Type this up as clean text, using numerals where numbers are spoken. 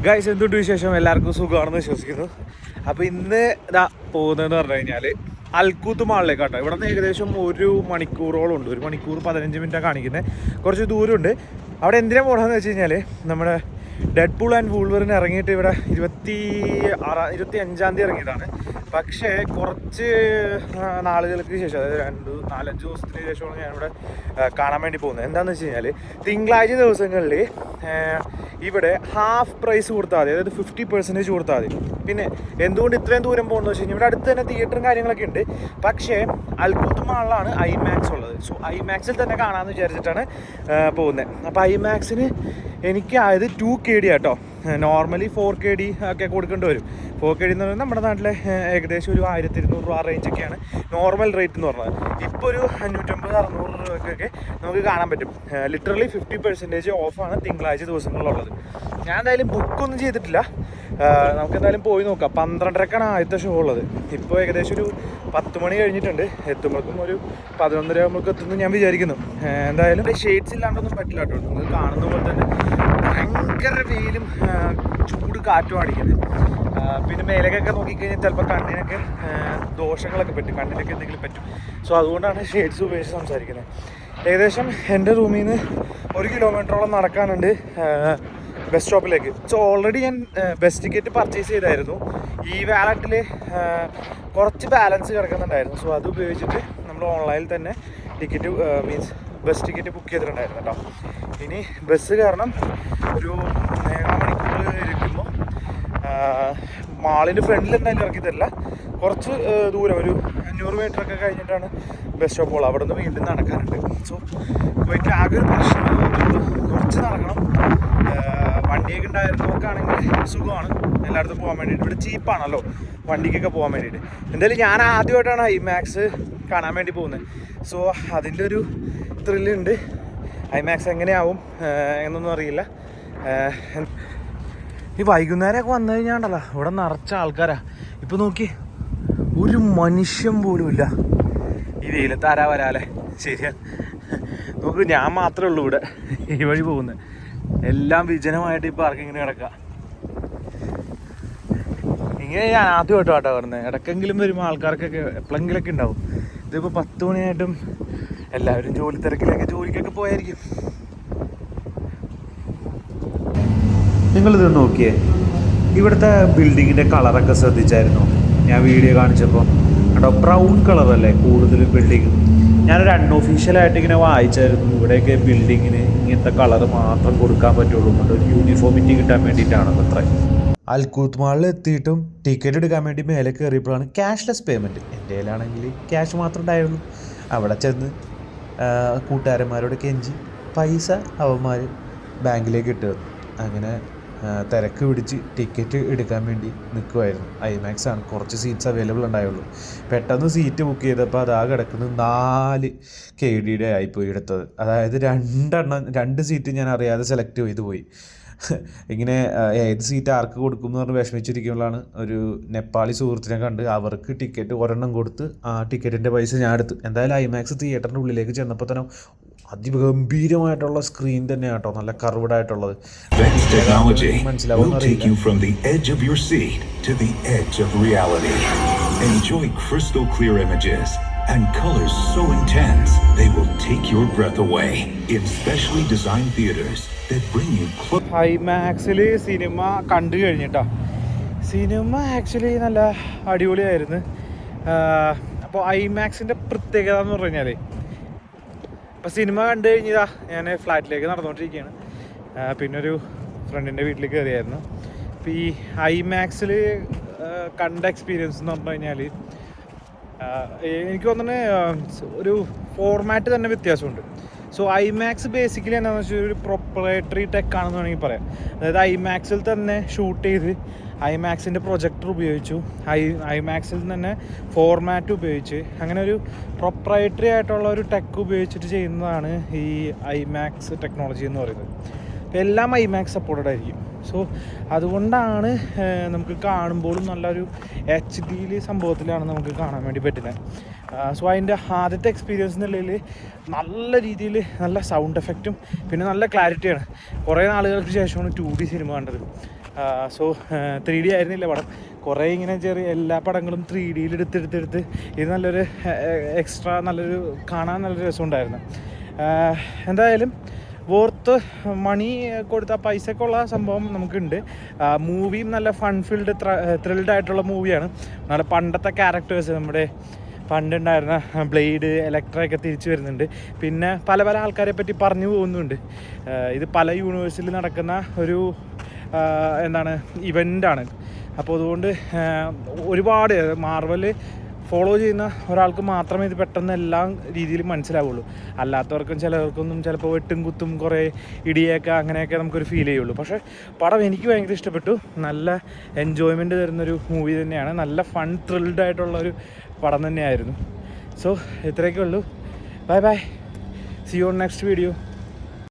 Guys എന്തുകൊണ്ട് വിശേഷം? എല്ലാവർക്കും സുഖമാണെന്ന് വിശ്വസിക്കുന്നു. അപ്പോൾ ഇന്ന് ഇതാ പോകുന്നതെന്ന് പറഞ്ഞു കഴിഞ്ഞാൽ അൽക്കൂത്ത് മാളിലേക്ക് കേട്ടോ. ഇവിടെ നിന്ന് ഏകദേശം 1 മണിക്കൂറോളം ഉണ്ട്. 1 മണിക്കൂർ 15 മിനിറ്റാണ് കാണിക്കുന്നത്. കുറച്ച് ദൂരമുണ്ട്. അവിടെ എന്തിനാണ് പോകണമെന്ന് വെച്ച് കഴിഞ്ഞാൽ നമ്മുടെ ഡെഡ്പൂൾ ആൻഡ് വൂൾവറിന് ഇറങ്ങിയിട്ട് ഇവിടെ 25-ാം തീയതി ഇറങ്ങിയതാണ്. പക്ഷേ കുറച്ച് നാളുകൾക്ക് ശേഷം, അതായത് 4-5 ദിവസത്തിന് ശേഷമാണ് ഞാനിവിടെ കാണാൻ വേണ്ടി പോകുന്നത്. എന്താണെന്ന് വെച്ച് കഴിഞ്ഞാൽ തിങ്കളാഴ്ച ദിവസങ്ങളിൽ ഇവിടെ ഹാഫ് പ്രൈസ് കൊടുത്താൽ മതി, അതായത് 50% കൊടുത്താൽ മതി. പിന്നെ എന്തുകൊണ്ട് ഇത്രയും ദൂരം പോകുന്നത് വെച്ച് കഴിഞ്ഞാൽ ഇവിടെ അടുത്ത് തന്നെ തിയേറ്ററും കാര്യങ്ങളൊക്കെ ഉണ്ട്. പക്ഷേ അൽക്കൂത്ത് മാളിലാണ് ഐമാക്സ് ഉള്ളത്. സോ ഐമാക്സിൽ തന്നെ കാണാമെന്ന് വിചാരിച്ചിട്ടാണ് പോകുന്നത്. അപ്പോൾ ഐമാക്സിന് എനിക്കായത് 2KD കേട്ടോ. നോർമലി 4KD ഒക്കെ കൊടുക്കേണ്ടി വരും. 4KD എന്ന് പറയുന്നത് നമ്മുടെ നാട്ടിലെ ഏകദേശം ഒരു 1200 രൂപ റേഞ്ചൊക്കെയാണ് നോർമൽ റേറ്റ് എന്ന് പറഞ്ഞത്. ഇപ്പോൾ ഒരു 550-600 രൂപയ്ക്കൊക്കെ നമുക്ക് കാണാൻ പറ്റും. ലിറ്ററലി 50% ഓഫാണ് തിങ്കളാഴ്ച ദിവസങ്ങളിലുള്ളത്. ഞാൻ എന്തായാലും ബുക്കൊന്നും ചെയ്തിട്ടില്ല. നമുക്ക് എന്തായാലും പോയി നോക്കാം. 12:30ക്കാണ് ആദ്യത്തെ ഷോ ഉള്ളത്. ഇപ്പോൾ ഏകദേശം ഒരു 10 മണി കഴിഞ്ഞിട്ടുണ്ട്. എത്തുമ്പോഴേക്കും ഒരു 11:30 ആകുമ്പോഴേക്കും എത്തുമെന്ന് ഞാൻ വിചാരിക്കുന്നു. എന്തായാലും ഷെയ്ഡ്സ് ഇല്ലാണ്ടൊന്നും പറ്റില്ല കേട്ടോ. നിങ്ങൾക്ക് കാണുന്ന പോലെ തന്നെ ഭയങ്കര വെയിലും ചൂട് കാറ്റും അടിക്കുന്നത്. പിന്നെ മേലേക്കൊക്കെ നോക്കിക്കഴിഞ്ഞാൽ ചിലപ്പോൾ കണ്ണിനൊക്കെ ദോഷങ്ങളൊക്കെ പറ്റും, കണ്ണിനൊക്കെ എന്തെങ്കിലും പറ്റും. സോ അതുകൊണ്ടാണ് ഷെയ്ഡ്സ് ഉപയോഗിച്ച് സംസാരിക്കുന്നത്. ഏകദേശം എൻ്റെ റൂമിൽ നിന്ന് 1 കിലോമീറ്ററോളം നടക്കാനുണ്ട് ബസ് സ്റ്റോപ്പിലേക്ക്. സോ ഓൾറെഡി ഞാൻ ബസ് ടിക്കറ്റ് പർച്ചേസ് ചെയ്തായിരുന്നു. ഈ വാലറ്റിൽ കുറച്ച് ബാലൻസ് കിടക്കുന്നുണ്ടായിരുന്നു. സോ അത് ഉപയോഗിച്ചിട്ട് നമ്മൾ ഓൺലൈനിൽ തന്നെ ടിക്കറ്റ് ബസ് ടിക്കറ്റ് ബുക്ക് ചെയ്തിട്ടുണ്ടായിരുന്നു കേട്ടോ. ഇനി ബസ് കാരണം ഒരു 1 മണിക്കൂർ ഇരിക്കുമ്പോൾ മാളിൻ്റെ ഫ്രണ്ടിൽ എന്തായാലും ഇറക്കി തരില്ല. കുറച്ച് ദൂരം ഒരു 500 മീറ്ററൊക്കെ കഴിഞ്ഞിട്ടാണ് ബസ് സ്റ്റോപ്പുകൾ. അവിടെ നിന്ന് വീണ്ടും നടക്കാനുണ്ട്. സോ പോയിട്ട് ആകെ ഒരു പ്രശ്നം കുറച്ച് നടക്കണം. വണ്ടിയൊക്കെ ഉണ്ടായിരുന്നവർക്കാണെങ്കിൽ സുഖമാണ് എല്ലായിടത്തും പോകാൻ വേണ്ടിയിട്ട്. ഇവിടെ ചീപ്പാണല്ലോ വണ്ടിക്കൊക്കെ പോകാൻ വേണ്ടിയിട്ട്. എന്തായാലും ഞാൻ ആദ്യമായിട്ടാണ് ഐമാക്സ് കാണാൻ വേണ്ടി പോകുന്നത്. സോ അതിൻ്റെ ഒരു ത്രില്ലുണ്ട്. ഐമാക്സ് എങ്ങനെയാവും എന്നൊന്നും അറിയില്ല. ഈ വൈകുന്നേരമൊക്കെ വന്നു കഴിഞ്ഞാണ്ടല്ലോ ഇവിടെ നിറച്ച ആൾക്കാരാ. ഇപ്പോൾ നോക്കി ഒരു മനുഷ്യൻ പോലും ഇല്ല ഈ വെയിലത്ത്. ആരാ വരാല്ലേ? ശരിയാ, നോക്ക്, ഞാൻ മാത്രമേ ഉള്ളൂ ഇവിടെ ഈ വഴി പോകുന്നത്. എല്ലാം വിജനമായിട്ട് ഈ പാർക്കിങ്ങിന് കിടക്കുക. ഇങ്ങനെ ഞാൻ ആദ്യമായിട്ടോ കേട്ടോ വരുന്നത്. ഇടയ്ക്കെങ്കിലും വരുമ്പോൾ ആൾക്കാർക്കൊക്കെ എപ്പോഴെങ്കിലൊക്കെ ഉണ്ടാവും. ഇതിപ്പോൾ 10 മണിയായിട്ടും എല്ലാവരും ജോലി തിരക്കിലൊക്കെ ജോലിക്കൊക്കെ പോയായിരിക്കും. നിങ്ങളിത് നോക്കിയേ, ഇവിടുത്തെ ബിൽഡിങ്ങിൻ്റെ കളറൊക്കെ ശ്രദ്ധിച്ചായിരുന്നു? ഞാൻ വീഡിയോ കാണിച്ചപ്പോൾ കേട്ടോ, ബ്രൗൺ കളറല്ലേ കൂടുതലും ബിൽഡിങ്. ഞാനൊരു അൺഒഫീഷ്യലായിട്ട് ഇങ്ങനെ വായിച്ചായിരുന്നു, ഇവിടെയൊക്കെ ബിൽഡിങ്ങിന് ഇങ്ങനത്തെ കളറ് മാത്രം കൊടുക്കാൻ പറ്റുള്ളൂ, ഒരു യൂണിഫോമിറ്റി കിട്ടാൻ വേണ്ടിയിട്ടാണ് അത്ര. അൽക്കൂത്ത് മാളിൽ എത്തിയിട്ടും ടിക്കറ്റ് എടുക്കാൻ വേണ്ടി മേലെ കയറിയപ്പോഴാണ് ക്യാഷ്ലെസ് പേയ്മെൻറ്റ്. എൻ്റെ കയ്യിലാണെങ്കിൽ ക്യാഷ് മാത്രം ഉണ്ടായിരുന്നു. അവിടെ ചെന്ന് കൂട്ടുകാരന്മാരോട് കെഞ്ചി പൈസ അവന്മാർ ബാങ്കിലേക്ക് ഇട്ട് തന്നു. അങ്ങനെ തിരക്ക് പിടിച്ച് ടിക്കറ്റ് എടുക്കാൻ വേണ്ടി നിൽക്കുമായിരുന്നു. ഐമാക്സ് ആണ്, കുറച്ച് സീറ്റ്സ് അവൈലബിൾ ഉണ്ടായുള്ളൂ. പെട്ടെന്ന് സീറ്റ് ബുക്ക് ചെയ്തപ്പോൾ അതാ കിടക്കുന്നത് 4KD ആയിപ്പോയി എടുത്തത്. അതായത് 2 സീറ്റ് ഞാൻ അറിയാതെ സെലക്ട് ചെയ്ത് പോയി. ഇങ്ങനെ ഏത് സീറ്റ് ആർക്ക് കൊടുക്കും എന്ന് പറഞ്ഞ് വിഷമിച്ചിരിക്കുമ്പോഴാണ് ഒരു നേപ്പാളി സുഹൃത്തിനെ കണ്ട് അവർക്ക് ടിക്കറ്റ് 1 കൊടുത്ത് ആ ടിക്കറ്റിൻ്റെ പൈസ ഞാൻ എടുത്തു. എന്തായാലും ഐമാക്സ് തിയേറ്ററിൻ്റെ ഉള്ളിലേക്ക് ചെന്നപ്പോൾ തന്നെ അതിഗംഭീരമായിട്ടുള്ള സ്ക്രീൻ തന്നെയാണ് കേട്ടോ, നല്ല കർവ്ഡ് ആയിട്ടുള്ളത്. And colors so intense they will take your breath away in specially designed theaters that bring you close. ഐമാക്സിൽ സിനിമ കണ്ടു കഴിഞ്ഞിട്ടോ. സിനിമ ആക്ച്വലി നല്ല അടിപൊളിയായിരുന്നു. അപ്പോൾ ഐമാക്സിൻ്റെ പ്രത്യേകത എന്ന് പറഞ്ഞു കഴിഞ്ഞാൽ, ഇപ്പോൾ സിനിമ കണ്ടു കഴിഞ്ഞതാ ഞാൻ ഫ്ലാറ്റിലേക്ക് നടന്നുകൊണ്ടിരിക്കുകയാണ്. പിന്നെ ഒരു ഫ്രണ്ടിൻ്റെ വീട്ടിൽ കയറിയായിരുന്നു. അപ്പോൾ ഈ ഐമാക്സിൽ കണ്ട എക്സ്പീരിയൻസ് എന്ന് പറഞ്ഞു കഴിഞ്ഞാൽ എനിക്ക് തോന്നുന്നത് ഒരു ഫോർമാറ്റ് തന്നെ വ്യത്യാസമുണ്ട്. സോ ഐമാക്സ് ബേസിക്കലി എന്താണെന്ന് വെച്ചാൽ ഒരു പ്രൊപ്പറേറ്ററി ടെക് ആണെന്ന് വേണമെങ്കിൽ പറയാം. അതായത് ഐമാക്സിൽ തന്നെ ഷൂട്ട് ചെയ്ത് ഐമാക്സിൻ്റെ പ്രൊജക്ടർ ഉപയോഗിച്ചു, ഐമാക്സിൽ തന്നെ ഫോർമാറ്റ് ഉപയോഗിച്ച് അങ്ങനെ ഒരു പ്രൊപ്പറേറ്ററി ആയിട്ടുള്ള ഒരു ടെക് ഉപയോഗിച്ചിട്ട് ചെയ്യുന്നതാണ് ഈ ഐമാക്സ് ടെക്നോളജി എന്ന് പറയുന്നത്. എല്ലാം ഐമാക്സ് സപ്പോർട്ടഡ് ആയിരിക്കും. സോ അതുകൊണ്ടാണ് നമുക്ക് കാണുമ്പോഴും നല്ലൊരു HD സംഭവത്തിലാണ് നമുക്ക് കാണാൻ വേണ്ടി പറ്റുന്നത്. സോ അതിൻ്റെ ആദ്യത്തെ എക്സ്പീരിയൻസ് എന്നുള്ളതിൽ നല്ല രീതിയിൽ നല്ല സൗണ്ട് എഫക്റ്റും പിന്നെ നല്ല ക്ലാരിറ്റിയാണ്. കുറേ നാളുകൾക്ക് ശേഷമാണ് 2D സിനിമ കണ്ടത്. സോ 3D ആയിരുന്നില്ല പടം. കുറേ ഇങ്ങനെ ചെറിയ എല്ലാ പടങ്ങളും 3Dയിൽ എടുത്തെടുത്ത് ഇത് നല്ലൊരു എക്സ്ട്രാ നല്ലൊരു കാണാൻ നല്ലൊരു രസമുണ്ടായിരുന്നു. എന്തായാലും വർത്ത് മണി കൊടുത്ത പൈസക്കുള്ള സംഭവം നമുക്കുണ്ട്. മൂവിയും നല്ല ഫൺ ഫീൽഡ് ത്രിൽഡ് ആയിട്ടുള്ള മൂവിയാണ്. നല്ല പണ്ടത്തെ ക്യാരക്ടേഴ്സ് നമ്മുടെ പണ്ടുണ്ടായിരുന്ന ബ്ലേഡ്, ഇലക്ട്രയൊക്കെ തിരിച്ചു വരുന്നുണ്ട്. പിന്നെ പല പല ആൾക്കാരെ പറ്റി പറഞ്ഞു പോകുന്നുണ്ട്. ഇത് പല യൂണിവേഴ്സിൽ നടക്കുന്ന ഒരു ഇവൻ്റാണ്. അപ്പോൾ അതുകൊണ്ട് ഒരുപാട് മാർവൽ ഫോളോ ചെയ്യുന്ന ഒരാൾക്ക് മാത്രമേ ഇത് പെട്ടെന്ന് എല്ലാ രീതിയിലും മനസ്സിലാവുള്ളൂ. അല്ലാത്തവർക്കും ചിലവർക്കൊന്നും ചിലപ്പോൾ വെട്ടും കുത്തും കുറേ ഇടിയൊക്കെ അങ്ങനെയൊക്കെ നമുക്കൊരു ഫീൽ ചെയ്യുള്ളൂ. പക്ഷേ പടം എനിക്ക് ഭയങ്കര ഇഷ്ടപ്പെട്ടു. നല്ല എൻജോയ്മെൻറ്റ് തരുന്നൊരു മൂവി തന്നെയാണ്. നല്ല ഫൺ ത്രിൽഡ് ആയിട്ടുള്ളൊരു പടം തന്നെയായിരുന്നു. സോ ഇത്രയൊക്കെ ഉള്ളൂ. Bye bye, C you on next video.